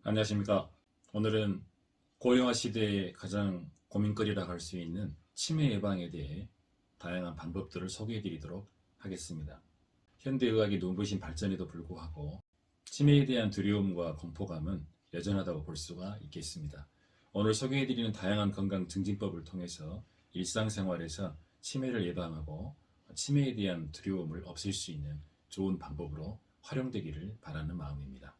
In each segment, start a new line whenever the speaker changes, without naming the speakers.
안녕하십니까. 오늘은 고령화 시대의 가장 고민거리라 할 수 있는 치매 예방에 대해 다양한 방법들을 소개해 드리도록 하겠습니다. 현대의학의 눈부신 발전에도 불구하고 치매에 대한 두려움과 공포감은 여전하다고 볼 수가 있겠습니다. 오늘 소개해 드리는 다양한 건강 증진법을 통해서 일상생활에서 치매를 예방하고 치매에 대한 두려움을 없앨 수 있는 좋은 방법으로 활용되기를 바라는 마음입니다.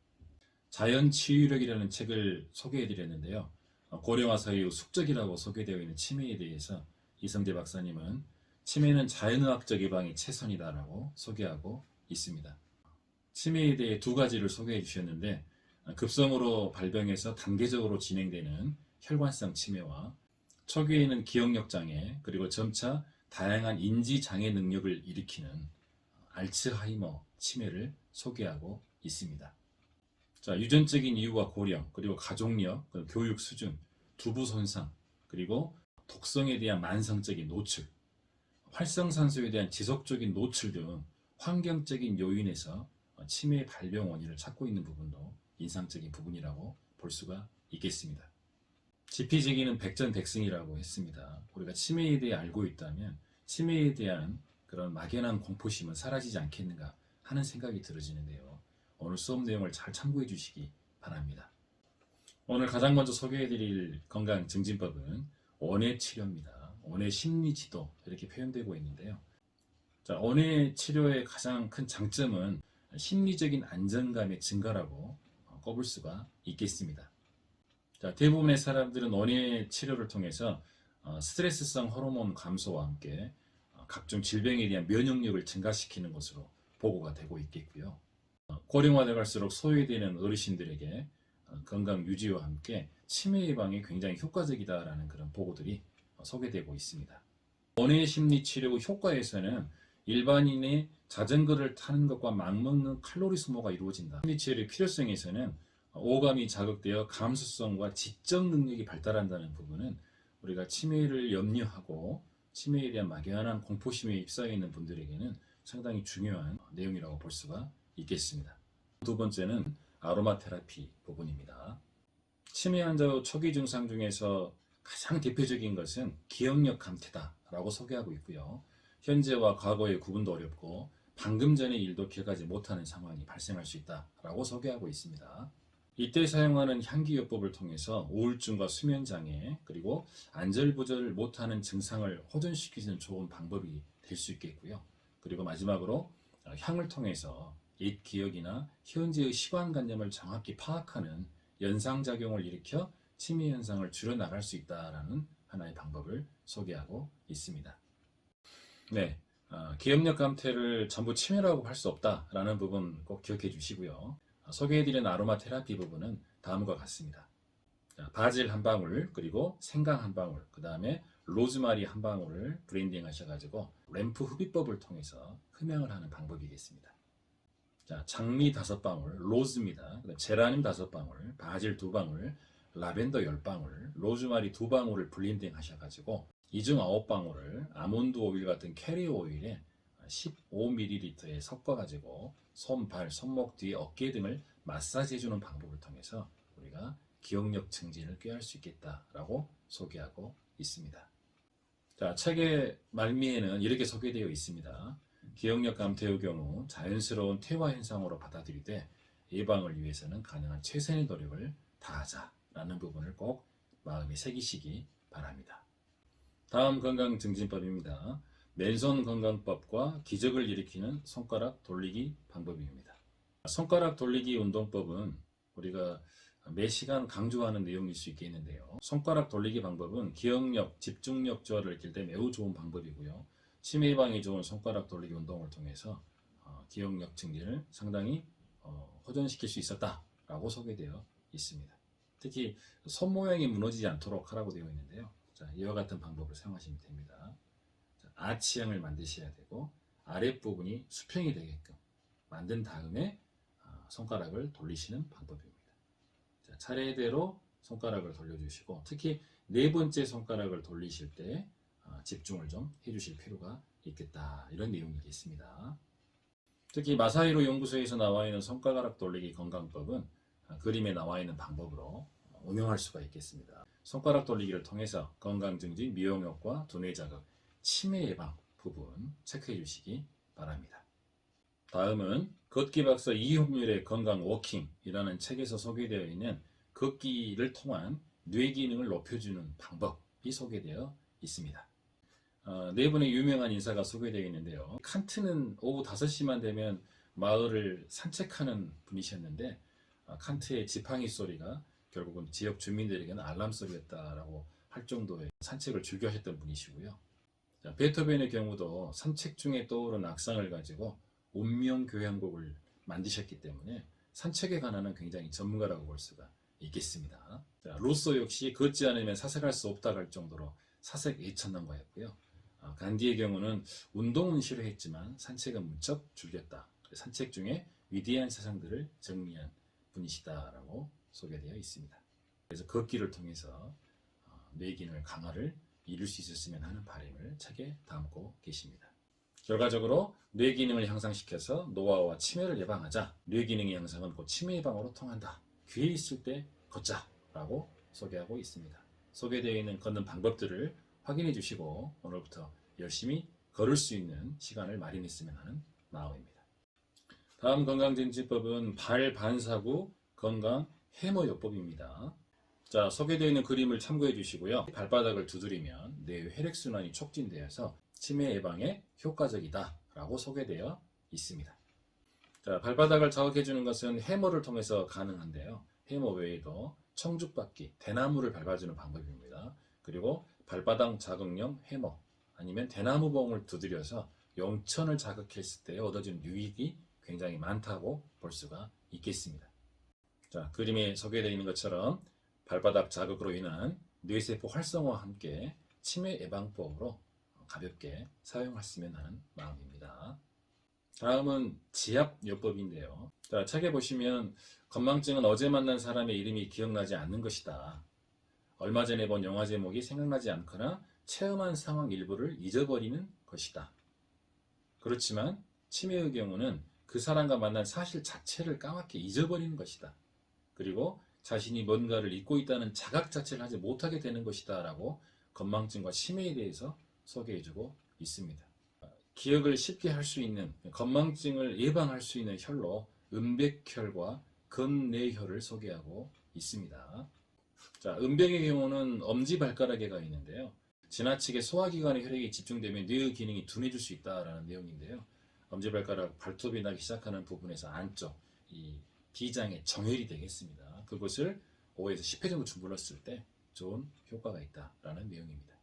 자연치유력이라는 책을 소개해 드렸는데요. 고령화 사이의 숙적이라고 소개되어 있는 치매에 대해서 이성재 박사님은 치매는 자연의학적 예방이 최선이다라고 소개하고 있습니다. 치매에 대해 두 가지를 소개해 주셨는데, 급성으로 발병해서 단계적으로 진행되는 혈관성 치매와 초기에는 기억력 장애, 그리고 점차 다양한 인지 장애 능력을 일으키는 알츠하이머 치매를 소개하고 있습니다. 자, 유전적인 이유와 고령, 그리고 가족력, 교육 수준, 두부 손상, 그리고 독성에 대한 만성적인 노출, 활성산소에 대한 지속적인 노출 등 환경적인 요인에서 치매의 발병 원인을 찾고 있는 부분도 인상적인 부분이라고 볼 수가 있겠습니다. 지피지기는 백전백승이라고 했습니다. 우리가 치매에 대해 알고 있다면 치매에 대한 그런 막연한 공포심은 사라지지 않겠는가 하는 생각이 들어지는데요. 오늘 수업 내용을 잘 참고해 주시기 바랍니다. 오늘 가장 먼저 소개해 드릴 건강 증진법은 원해 치료입니다. 원해 심리 지도 이렇게 표현되고 있는데요. 자, 원해 치료의 가장 큰 장점은 심리적인 안정감의 증가라고 꼽을 수가 있겠습니다. 자, 대부분의 사람들은 원해 치료를 통해서 스트레스성 호르몬 감소와 함께 각종 질병에 대한 면역력을 증가시키는 것으로 보고가 되고 있겠고요. 고령화돼 갈수록 소외되는 어르신들에게 건강 유지와 함께 치매 예방에 굉장히 효과적이다라는 그런 보고들이 소개되고 있습니다. 원해 심리 치료 효과에서는 일반인의 자전거를 타는 것과 맞먹는 칼로리 소모가 이루어진다. 심리 치료의 필요성에서는 오감이 자극되어 감수성과 지적 능력이 발달한다는 부분은 우리가 치매를 염려하고 치매에 대한 막연한 공포심에 휩싸여 있는 분들에게는 상당히 중요한 내용이라고 볼 수가 있겠습니다. 두 번째는 아로마 테라피 부분입니다. 치매 환자 초기 증상 중에서 가장 대표적인 것은 기억력 감퇴다라고 소개하고 있고요. 현재와 과거의 구분도 어렵고 방금 전의 일도 기억하지 못하는 상황이 발생할 수 있다라고 소개하고 있습니다. 이때 사용하는 향기요법을 통해서 우울증과 수면장애, 그리고 안절부절 못하는 증상을 호전시키는 좋은 방법이 될 수 있겠고요. 그리고 마지막으로 향을 통해서 옛 기억이나 현재의 시간관념을 정확히 파악하는 연상작용을 일으켜 치매 현상을 줄여나갈 수 있다는 하나의 방법을 소개하고 있습니다. 네, 기억력 감퇴를 전부 치매라고 할 수 없다라는 부분 꼭 기억해 주시고요. 소개해드린 아로마 테라피 부분은 다음과 같습니다. 바질 한 방울, 그리고 생강 한 방울, 그 다음에 로즈마리 한 방울을 브랜딩 하셔가지고 램프 흡입법을 통해서 흡양을 하는 방법이겠습니다. 자, 장미 5방울, 로즈입니다. 제라늄 5방울, 바질 2방울, 라벤더 10방울, 로즈마리 2방울을 블렌딩 하셔가지고 이중 9방울을 아몬드 오일 같은 캐리어 오일에 15ml에 섞어가지고 손, 발, 손목 뒤에 어깨 등을 마사지 해주는 방법을 통해서 우리가 기억력 증진을 꾀할 수 있겠다라고 소개하고 있습니다. 자, 책의 말미에는 이렇게 소개되어 있습니다. 기억력 감퇴의 경우 자연스러운 퇴화 현상으로 받아들이되 예방을 위해서는 가능한 최선의 노력을 다하자라는 부분을 꼭 마음에 새기시기 바랍니다. 다음 건강 증진법입니다. 맨손 건강법과 기적을 일으키는 손가락 돌리기 방법입니다. 손가락 돌리기 운동법은 우리가 매 시간 강조하는 내용일 수 있겠는데요. 손가락 돌리기 방법은 기억력, 집중력 저하를 길 때 매우 좋은 방법이고요. 치매 예방에 좋은 손가락 돌리기 운동을 통해서 기억력 증진을 상당히 호전시킬 수 있었다라고 소개되어 있습니다. 특히 손 모양이 무너지지 않도록 하라고 되어 있는데요. 자, 이와 같은 방법을 사용하시면 됩니다. 자, 아치형을 만드셔야 되고 아랫부분이 수평이 되게끔 만든 다음에 손가락을 돌리시는 방법입니다. 자, 차례대로 손가락을 돌려주시고 특히 네 번째 손가락을 돌리실 때 집중을 좀 해주실 필요가 있겠다, 이런 내용이겠습니다. 특히 마사히로 연구소에서 나와 있는 손가락 돌리기 건강법은 그림에 나와 있는 방법으로 응용할 수가 있겠습니다. 손가락 돌리기를 통해서 건강 증진, 미용 효과, 두뇌 자극, 치매 예방 부분 체크해 주시기 바랍니다. 다음은 걷기 박사 이홍률의 건강 워킹이라는 책에서 소개되어 있는 걷기를 통한 뇌 기능을 높여주는 방법이 소개되어 있습니다. 네 분의 유명한 인사가 소개되어 있는데요. 칸트는 오후 5시만 되면 마을을 산책하는 분이셨는데 칸트의 지팡이 소리가 결국은 지역 주민들에게는 알람 소리였다라고 할 정도의 산책을 즐겨 하셨던 분이시고요. 베토벤의 경우도 산책 중에 떠오른 악상을 가지고 운명교향곡을 만드셨기 때문에 산책에 관한 굉장히 전문가라고 볼 수가 있겠습니다. 루소 역시 걷지 않으면 사색할 수 없다고 할 정도로 사색 애천남가였고요. 간디의 경우는 운동은 싫어했지만 산책은 무척 즐겼다. 산책 중에 위대한 세상들을 정리한 분이시다라고 소개되어 있습니다. 그래서 걷기를 통해서 뇌 기능을 강화를 이룰 수 있었으면 하는 바람을 책에 담고 계십니다. 결과적으로 뇌 기능을 향상시켜서 노화와 치매를 예방하자. 뇌 기능의 향상은 곧 치매 예방으로 통한다. 기회 있을 때 걷자라고 소개하고 있습니다. 소개되어 있는 걷는 방법들을 확인해 주시고 오늘부터 열심히 걸을 수 있는 시간을 마련했으면 하는 마음입니다. 다음 건강증진법은 발반사구 건강 해머요법입니다. 자, 소개되어 있는 그림을 참고해 주시고요. 발바닥을 두드리면 뇌 혈액순환이 촉진되어서 치매 예방에 효과적이다 라고 소개되어 있습니다. 자, 발바닥을 자극해 주는 것은 해머를 통해서 가능한데요. 해머 외에도 청죽받기, 대나무를 밟아주는 방법입니다. 그리고 발바닥 자극용 해머 아니면 대나무봉을 두드려서 용천을 자극했을 때 얻어지는 유익이 굉장히 많다고 볼 수가 있겠습니다. 자, 그림에 소개되어 있는 것처럼 발바닥 자극으로 인한 뇌세포 활성화와 함께 치매 예방법으로 가볍게 사용하시면 하는 마음입니다. 다음은 지압요법인데요. 자, 책에 보시면 건망증은 어제 만난 사람의 이름이 기억나지 않는 것이다. 얼마 전에 본 영화 제목이 생각나지 않거나 체험한 상황 일부를 잊어버리는 것이다. 그렇지만 치매의 경우는 그 사람과 만난 사실 자체를 까맣게 잊어버리는 것이다. 그리고 자신이 뭔가를 잊고 있다는 자각 자체를 하지 못하게 되는 것이다 라고 건망증과 치매에 대해서 소개해주고 있습니다. 기억을 쉽게 할 수 있는 건망증을 예방할 수 있는 혈로 음백혈과 건뇌혈을 소개하고 있습니다. 자, 음백의 경우는 엄지발가락에가 있는데요. 지나치게 소화기관의 혈액이 집중되면 뇌의 기능이 둔해질 수 있다라는 내용인데요. 엄지발가락 발톱이 나기 시작하는 부분에서 안쪽 이 D장의 정혈이 되겠습니다. 그것을 5에서 10회 정도 주물렀을 때 좋은 효과가 있다라는 내용입니다.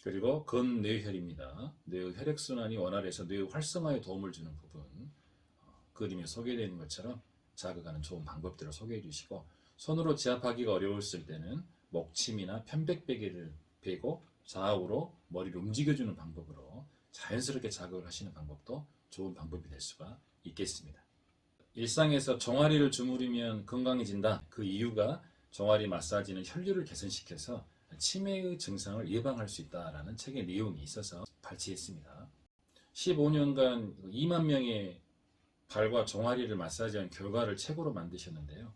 그리고 건뇌혈입니다. 뇌의 혈액순환이 원활해서 뇌의 활성화에 도움을 주는 부분, 그림에 소개되어 있는 것처럼 자극하는 좋은 방법들을 소개해 주시고 손으로 지압하기가 어려웠을 때는 목침이나 편백베개를 베고 좌우로 머리를 움직여주는 방법으로 자연스럽게 자극을 하시는 방법도 좋은 방법이 될 수가 있겠습니다. 일상에서 종아리를 주무르면 건강해진다. 그 이유가 종아리 마사지는 혈류를 개선시켜서 치매의 증상을 예방할 수 있다라는 책의 내용이 있어서 발췌했습니다. 15년간 2만 명의 발과 종아리를 마사지한 결과를 책으로 만드셨는데요.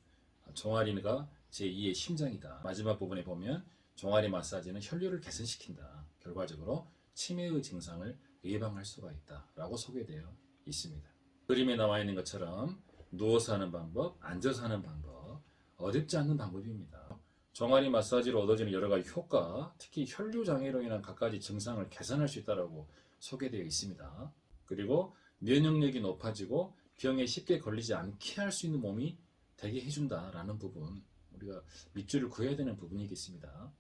종아리가 제2의 심장이다. 마지막 부분에 보면 종아리 마사지는 혈류를 개선시킨다. 결과적으로 치매의 증상을 예방할 수가 있다 라고 소개되어 있습니다. 그림에 나와 있는 것처럼 누워서 하는 방법, 앉아서 하는 방법, 어렵지 않는 방법입니다. 종아리 마사지로 얻어지는 여러 가지 효과, 특히 혈류 장애로 인한 갖가지 증상을 개선할 수 있다고 소개되어 있습니다. 그리고 면역력이 높아지고 병에 쉽게 걸리지 않게 할 수 있는 몸이 되게 해준다라는 부분, 우리가 밑줄을 그어야 되는 부분이겠습니다.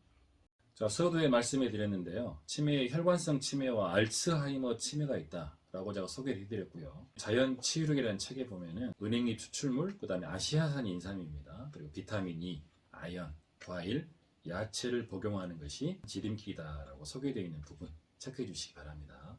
자, 서두에 말씀해 드렸는데요. 치매의 혈관성 치매와 알츠하이머 치매가 있다라고 제가 소개를 해드렸고요. 자연치유력이라는 책에 보면은 은행잎 추출물, 그 다음에 아시아산 인삼입니다. 그리고 비타민 E, 아연, 과일, 야채를 복용하는 것이 지름길이다라고 소개되어 있는 부분 체크해 주시기 바랍니다.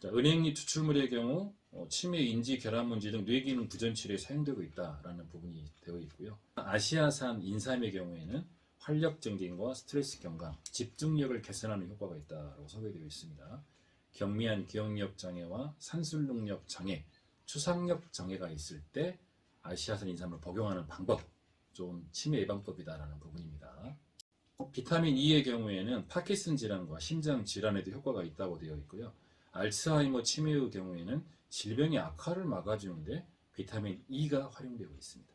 자, 은행잎 추출물의 경우 치매, 인지, 결함 문제 등 뇌기능 부전 치료에 사용되고 있다라는 부분이 되어 있고요. 아시아산 인삼의 경우에는 활력 증진과 스트레스 경감, 집중력을 개선하는 효과가 있다고 소개되어 있습니다. 경미한 기억력 장애와 산술 능력 장애, 추상력 장애가 있을 때 아시아산 인삼을 복용하는 방법, 좋은 치매 예방법이다라는 부분입니다. 비타민 E의 경우에는 파킨슨 질환과 심장 질환에도 효과가 있다고 되어 있고요. 알츠하이머 치매의 경우에는 질병의 악화를 막아주는데 비타민 E가 활용되고 있습니다.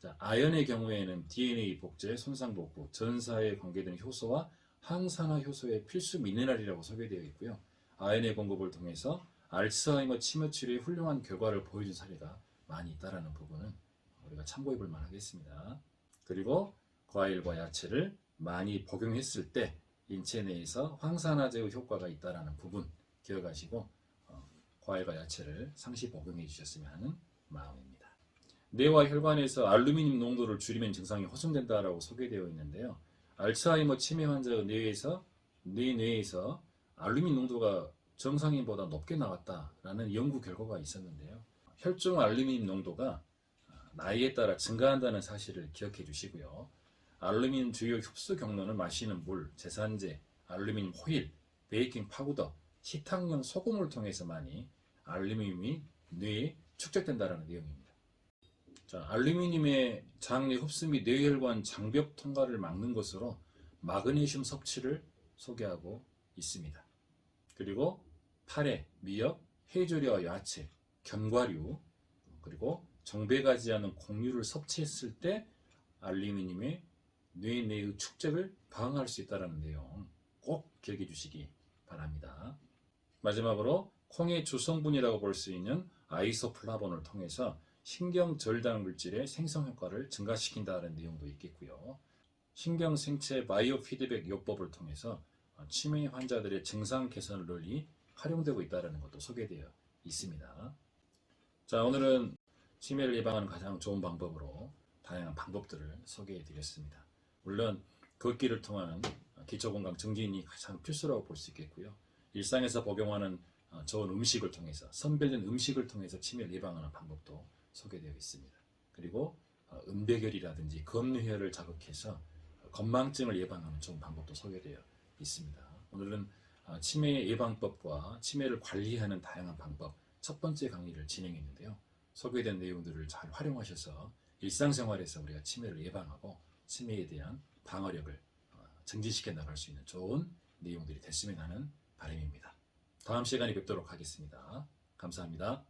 자, 아연의 경우에는 DNA 복제, 손상 복구, 전사에 관계되는 효소와 항산화 효소의 필수 미네랄이라고 소개되어 있고요. 아연의 공급을 통해서 알츠하이머 치매 치료에 훌륭한 결과를 보여준 사례가 많이 있다는 부분은 우리가 참고해 볼 만하겠습니다. 그리고 과일과 야채를 많이 복용했을 때 인체 내에서 황산화제의 효과가 있다는 부분 기억하시고 과일과 야채를 상시 복용해 주셨으면 하는 마음입니다. 뇌와 혈관에서 알루미늄 농도를 줄이면 증상이 호전된다라고 소개되어 있는데요. 알츠하이머 치매 환자의 뇌에서 알루미늄 농도가 정상인보다 높게 나왔다라는 연구 결과가 있었는데요. 혈중 알루미늄 농도가 나이에 따라 증가한다는 사실을 기억해 주시고요. 알루미늄 주요 흡수 경로는 마시는 물, 제산제, 알루미늄 호일, 베이킹 파우더, 식탁용 소금을 통해서 많이 알루미늄이 뇌에 축적된다는 내용입니다. 자, 알루미늄의 장내 흡수 및 뇌혈관 장벽 통과를 막는 것으로 마그네슘 섭취를 소개하고 있습니다. 그리고 파래, 미역, 해조류와 야채, 견과류, 그리고 정배가지 않은 곡류를 섭취했을 때 알루미늄의 뇌 내의 축적을 방어할 수 있다는 내용 꼭 기억해 주시기 바랍니다. 마지막으로 콩의 주성분이라고 볼 수 있는 아이소플라본을 통해서 신경절단 물질의 생성 효과를 증가시킨다는 내용도 있겠고요. 신경생체 바이오 피드백 요법을 통해서 치매 환자들의 증상 개선을 널리 활용되고 있다는 것도 소개되어 있습니다. 자, 오늘은 치매를 예방하는 가장 좋은 방법으로 다양한 방법들을 소개해 드렸습니다. 물론 걷기를 통한 기초건강 증진이 가장 필수라고 볼 수 있겠고요. 일상에서 복용하는 좋은 음식을 통해서 선별된 음식을 통해서 치매를 예방하는 방법도 소개되어 있습니다. 그리고 음배결이라든지 검뇌혈을 자극해서 건망증을 예방하는 좋은 방법도 소개되어 있습니다. 오늘은 치매 예방법과 치매를 관리하는 다양한 방법 첫 번째 강의를 진행했는데요. 소개된 내용들을 잘 활용하셔서 일상생활에서 우리가 치매를 예방하고 치매에 대한 방어력을 증진시켜 나갈 수 있는 좋은 내용들이 됐으면 하는 바람입니다. 다음 시간에 뵙도록 하겠습니다. 감사합니다.